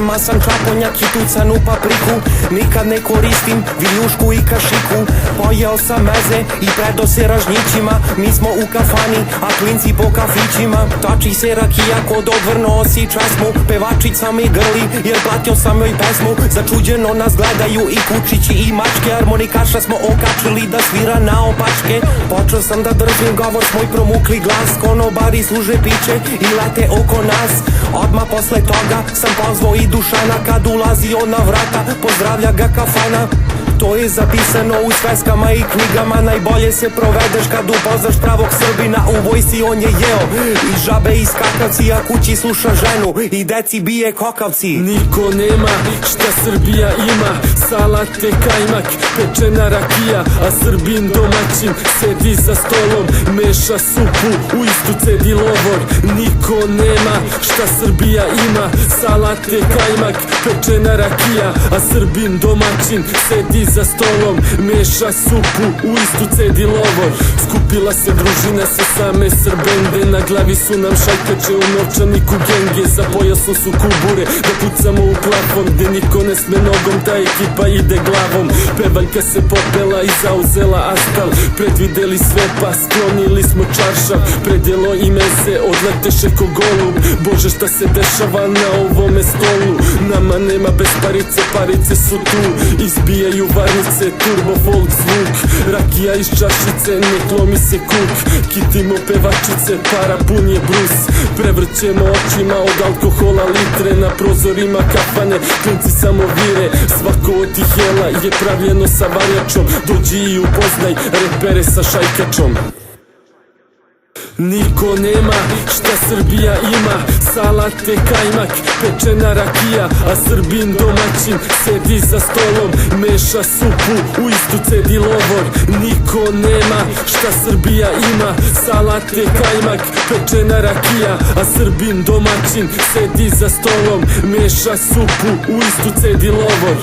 masan čaponjak i tucanu papriku. Nikad ne koristim viljušku i kašiku. Pojeo sam meze i predo se ražnjićima. Mi smo u kafani, a klinci po kafićima. Toči se rakija kod odvrno si česmu. Pevačica mi grli jer platio sam joj pesmu. Začuđeno nas gledaju i kučići i mačke. Harmonikaša smo okačili da svira na opačke. Počeo sam da držim govor s moj promukli glas. Konobari služe piće i lete oko nas. Odmah posle toga sam pozvao i Dušana. Kad ulazio na vrata pozdravlja ga kafana. To je zapisano u sveskama i knjigama. Najbolje se provedeš kad upoznaš pravog Srbina. U vojsci on je jeo i žabe i skakavci, a kući sluša ženu i deci bije kokavci. Niko nema šta Srbija ima, salate, kajmak, pečena rakija, a Srbin domaćin sedi za stolom, meša supu, u istu cedi lovor. Niko nema šta Srbija ima, salate, kajmak, pečena rakija, a Srbin domaćin sedi za stolom, meša supu, u istu cedi lovor. Skupila se družina sa same Srbende, na glavi su nam šajkače, u novčaniku genge, za pojasom su kubure, da pucamo u plafon, gde niko ne sme nogom, ta ekipa ide glavom. Pevaljka se popela i zauzela astal, predvideli sve pa sklonili smo čaršav, predjelo ime se odleteše ko golub. Bože šta se dešava na ovome stolu, nama nema bez parice, parice su tu, izbijaju varnice, turbo folk zvuk, rakija iz čašice, ne klomi se kuk, kitimo pevačice, para pun je brus, prevrćemo očima od alkohola litre, na prozorima kafane, klinci samo vire, svako od tih jela je pravljeno sa varjačom, dođi i upoznaj repere sa šajkačom. Niko nema šta Srbija ima, salate, kajmak, pečena rakija, a Srbin domaćin sedi za stolom, meša supu, u istu cedi lovor. Niko nema šta Srbija ima, salate, kajmak, pečena rakija, a Srbin domaćin sedi za stolom, meša supu, u istu cedi lovor.